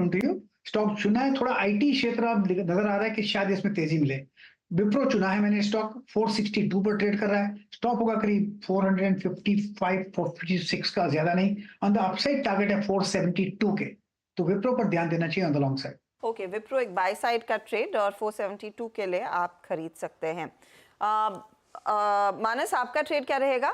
Afternoon to you. Stock चुना है, थोड़ा आईटी क्षेत्र अब नजर आ रहा है कि शायद इसमें तेजी मिले। विप्रो चुना है मैंने, स्टॉक 462 पर ट्रेड कर रहा है, स्टॉप होगा करीब 455 456 का, ज्यादा नहीं। ऑन द अपसाइड टारगेट है 472 के, तो विप्रो पर ध्यान देना चाहिए on the long side. Okay, Wipro एक बाय साइड का ट्रेड और 472 के लिए आप खरीद सकते हैं। मानस, आपका ट्रेड क्या रहेगा?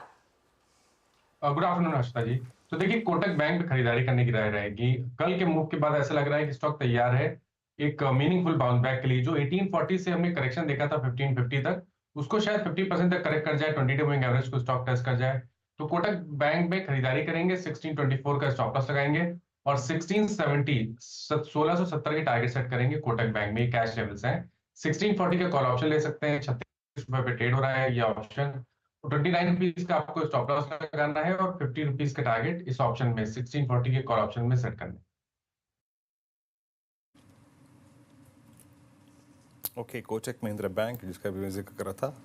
गुड आफ्टरनून आशिता जी। तो देखिए, कोटक बैंक में खरीदारी करने की राय रहेगी। कल के मूव के बाद ऐसा लग रहा है कि स्टॉक तैयार है एक मीनिंगफुल बाउंस बैक के लिए। जो 1840 से हमने करेक्शन देखा था 1550 तक, उसको शायद 50% तक करेक्ट कर जाए, 20 मूविंग एवरेज को स्टॉक टेस्ट कर जाए। तो कोटक बैंक में खरीदारी करेंगे, 1624 का स्टॉप लॉस लगाएंगे और 1670 के टारगेट सेट करेंगे। कोटक बैंक में कैश लेवल्स हैं। 1640 का कॉल ऑप्शन ले सकते हैं, 36 रुपए पे ट्रेड हो रहा है ये ऑप्शन। 29 रुपीज का आपको स्टॉप लॉस लगाना है और 50 रुपीज का टारगेट इस ऑप्शन में 1640 के कॉल ऑप्शन में सेट करना है। ओके, कोटक महिंद्रा बैंक जिसका भी मैं जिक्र कर रहा था,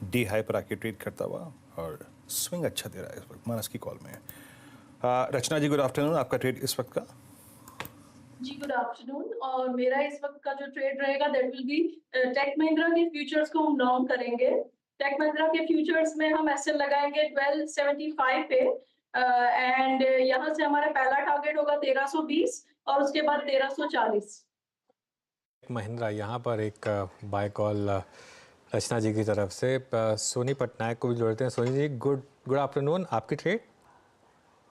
डी हाई पर आके ट्रेड करता हुआ और स्विंग अच्छा दे रहा है इस वक्त, मानस की कॉल में। Rachna ji, good afternoon. आपका ट्रेड इस वक्त का? जी गुड आफ्टरनून। और मेरा इस वक्त का जो ट्रेड रहेगा that will be Tech Mahindra के फ्यूचर्स को हम लॉन्ग करेंगे। टेक महिंद्रा के फ्यूचर्स में हम एसएल लगाएंगे 1275 पे एंड यहाँ से हमारा पहला टारगेट होगा 1320 और उसके बाद 1340। महिंद्रा यहाँ पर एक बाय कॉल रचना जी की तरफ से। सोनी पटनायक को भी जोड़ते हैं। Soni ji, good afternoon. आपकी ट्रेड?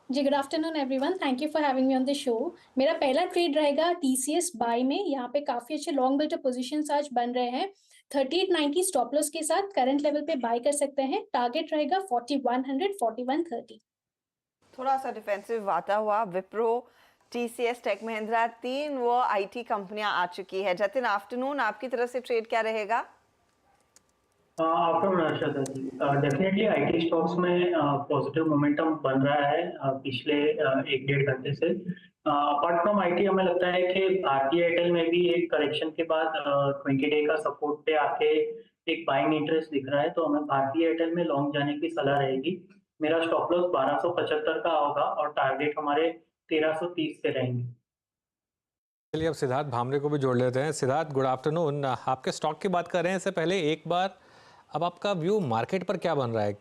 जी good afternoon everyone, thank you for having me on the show. मेरा पहला ट्रेड रहेगा टीसीएस बाय में। यहाँ पे काफी अच्छे लॉन्ग बिल्टर पोजीशंस आज बन रहे हैं। 3890 स्टॉप लॉस के साथ करंट लेवल पे बाय कर सकते हैं। टारगेट रहेगा 4100 4130। थोड़ा सा डिफेंसिव आता हुआ विप्रो, टीसीएस, टेक महिंद्रा, 3 वो आईटी कंपनियां आ चुकी है। जतिन, आफ्टरनून, आपकी तरफ से ट्रेड क्या रहेगा? Afternoon Asha ji, definitely IT stocks में पॉजिटिव मोमेंटम बन रहा है पिछले 1-1.5 घंटे से। अपार्ट फ्रॉम आईटी हमें लगता है कि भारतीय एयरटेल में भी एक करेक्शन के बाद 20 डे का सपोर्ट पे आके एक बाइंग इंटरेस्ट दिख रहा है, तो हमें भारतीय एयरटेल में लॉन्ग जाने की सलाह रहेगी। मेरा स्टॉप लॉस 1275 का होगा और टारगेट हमारे 1330 से रहेंगे। चलिए, अब सिद्धार्थ भामरे को भी जोड़ लेते हैं। Siddharth, good afternoon. आपके स्टॉक की बात कर रहे हैं इससे पहले एक बार, अब आपका व्यू मार्केट पर क्या बन रहा है?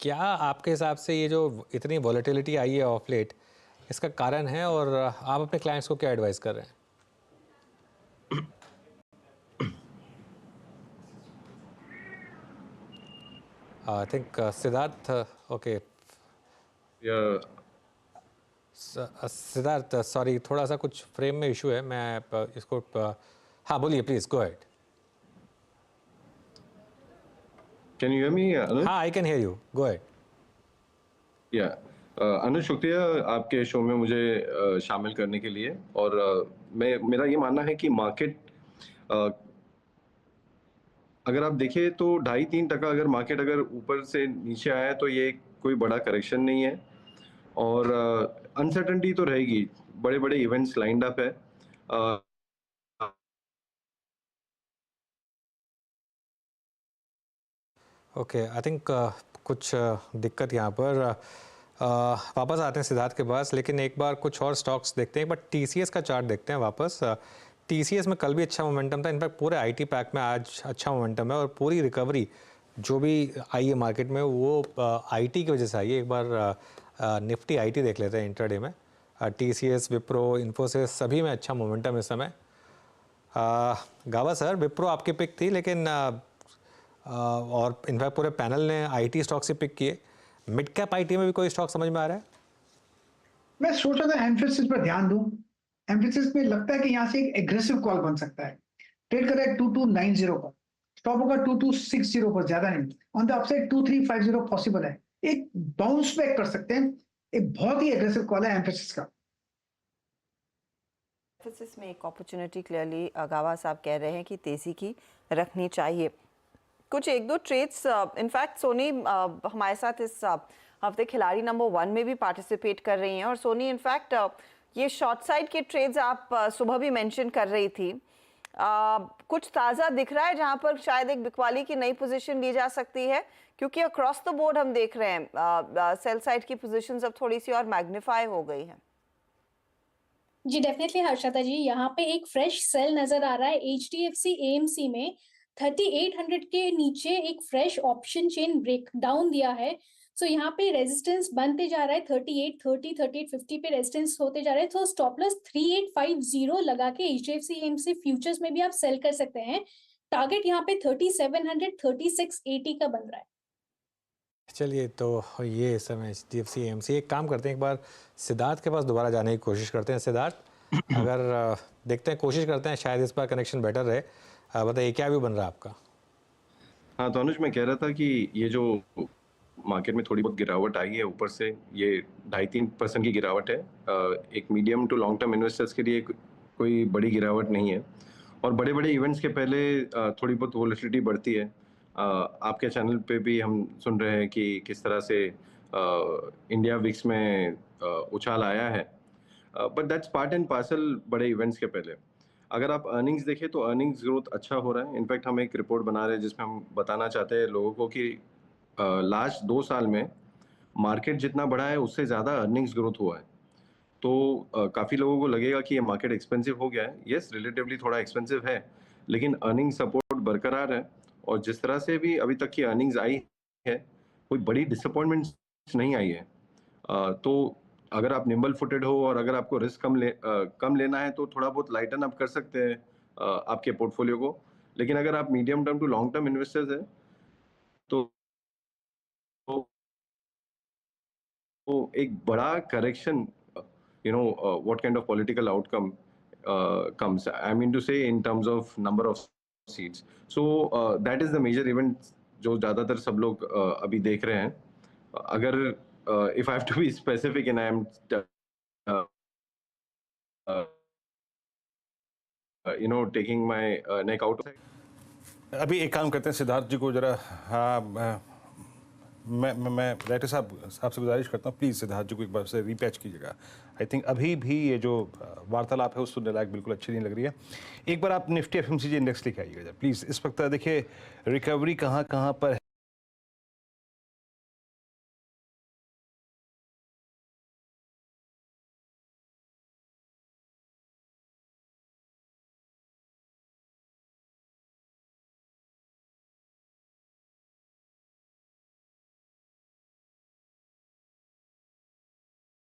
क्या आपके हिसाब से ये जो इतनी वॉलेटिलिटी आई है ऑफ लेट, इसका कारण है और आप अपने क्लाइंट्स को क्या एडवाइस कर रहे हैं? I think Siddharth, okay Siddharth, sorry, थोड़ा सा कुछ फ्रेम में इशू है। मैं इसको हाँ, बोलिए please, go ahead. Can you hear me, Anuj? हाँ, I can hear you. Go ahead. Yeah. अनुज, शुक्रिया आपके शो में मुझे शामिल करने के लिए। और मेरा ये मानना है कि मार्केट, अगर आप देखें तो 2.5-3% अगर मार्केट अगर ऊपर से नीचे आया तो ये कोई बड़ा करेक्शन नहीं है और अनसर्टेनिटी तो रहेगी। बड़े बड़े इवेंट्स लाइंड अप है। ओके, आई थिंक कुछ दिक्कत यहाँ पर। वापस आते हैं सिद्धार्थ के पास, लेकिन एक बार कुछ और स्टॉक्स देखते हैं। एक बार टीसीएस का चार्ट देखते हैं वापस। टीसीएस में कल भी अच्छा मोमेंटम था, इनफैक्ट पूरे आईटी पैक में आज अच्छा मोमेंटम है और पूरी रिकवरी जो भी आई है मार्केट में वो आईटी की वजह से आई है। एक बार निफ्टी आईटी देख लेते हैं इंट्राडे में। टीसीएस, विप्रो, इन्फोसिस सभी में अच्छा मोमेंटम इस समय। गावा सर, विप्रो आपकी पिक थी, लेकिन और इनफैक्ट पूरे पैनल ने आईटी स्टॉक से पिक किए। मिड कैप आईटी में भी कोई स्टॉक समझ में आ रहा है? मैं सोच रहा था एम्फेसिस पर ध्यान दूं। एम्फेसिस में लगता है कि यहाँ से एक एग्रेसिव कॉल बन सकता है। ट्रेड कर रहा है 2290 पर, स्टॉप होगा 2260 पर, ज्यादा नहीं। ऑन द अपसाइड 2350 पॉसिबल है, एक बाउंस बैक कर सकते हैं। एक बहुत ही एग्रेसिव कॉल है एम्फेसिस का। एम्फेसिस में एक अपॉर्चुनिटी क्लियरली गावा साहब कह रहे हैं कि तेजी की रखनी चाहिए। कुछ 1-2 ट्रेड्स, इनफैक्ट सोनी हमारे साथ इस हफ्ते खिलाड़ी नंबर 1 में भी पार्टिसिपेट कर रही हैं और सोनी इनफैक्ट ये शॉर्ट साइड के ट्रेड्स आप सुबह भी मेंशन कर रही थी। कुछ ताज़ा दिख रहा है जहां पर शायद एक बिकवाली की नई पोजीशन ली जा सकती है, क्योंकि अक्रॉस द बोर्ड हम देख रहे हैं सेल साइड की पोजीशंस अब थोड़ी सी और मैग्नीफाई हो गई हैं। जी डेफिनेटली हर्षदा जी, यहाँ पे एक फ्रेश सेल नजर आ रहा है HDFC AMC में 3800 के नीचे एक fresh option chain break down दिया है। सो यहाँ पे रेजिस्टेंस बनते जा रहा है 3830 3850 पे रेजिस्टेंस होते जा रहे हैं। तो स्टॉप लॉस 3850 लगा के HDFC AMC फ्यूचर्स में भी आप सेल कर सकते हैं। टारगेट यहाँ पे 3700 3680 का बन रहा है। चलिए, तो ये इस समय HDFC AMC, एक काम करते हैं, एक बार सिद्धार्थ के पास दोबारा जाने की कोशिश करते हैं। सिद्धार्थ, अगर देखते हैं, कोशिश करते हैं, शायद इस बार कनेक्शन बेटर रहे। बताइए क्या व्यू बन रहा है आपका? हाँ, तो अनुज, मैं कह रहा था कि ये जो मार्केट में थोड़ी बहुत गिरावट आई है ऊपर से, ये 2.5-3% की गिरावट है। एक medium to long term investors के लिए कोई बड़ी गिरावट नहीं है। और बड़े बड़े इवेंट्स के पहले थोड़ी बहुत वोलेटिलिटी बढ़ती है। आपके चैनल पे भी हम सुन रहे हैं कि किस तरह से इंडिया विक्स में उछाल आया है, but that's part and parcel बड़े इवेंट्स के पहले। अगर आप अर्निंग्स देखें तो अर्निंग्स ग्रोथ अच्छा हो रहा है। इनफैक्ट हम एक रिपोर्ट बना रहे हैं जिसमें हम बताना चाहते हैं लोगों को कि लास्ट 2 साल में मार्केट जितना बढ़ा है उससे ज़्यादा अर्निंग्स ग्रोथ हुआ है। तो काफ़ी लोगों को लगेगा कि ये मार्केट एक्सपेंसिव हो गया है। यस, रिलेटिवली थोड़ा एक्सपेंसिव है, लेकिन अर्निंग सपोर्ट बरकरार है। और जिस तरह से भी अभी तक की अर्निंग्स आई है, कोई बड़ी डिसअपॉइंटमेंट नहीं आई है। तो अगर आप निम्बल फुटेड हो और अगर आपको रिस्क कम लेना है तो थोड़ा बहुत लाइटन अप कर सकते हैं आपके पोर्टफोलियो को। लेकिन अगर आप medium term to long term investors हैं तो एक बड़ा correction, what kind of political outcome comes. I mean to say in terms of number of seats. So that is the major event जो ज़्यादातर सब लोग अभी देख रहे हैं। अगर if I have to be specific and I am taking my neck out. अभी एक काम करते हैं, सिद्धार्थ जी को जरा, हाँ, मैं राइटर साहब आपसे गुजारिश करता हूँ, प्लीज़ सिद्धार्थ जी को एक बार से रीपैच कीजिएगा। आई थिंक अभी भी ये जो वार्तालाप है उस सुनने लायक बिल्कुल अच्छी नहीं लग रही है। एक बार आप निफ्टी FMCG इंडेक्स लेके आइएगा प्लीज़। इस वक्त देखिए रिकवरी कहाँ कहाँ पर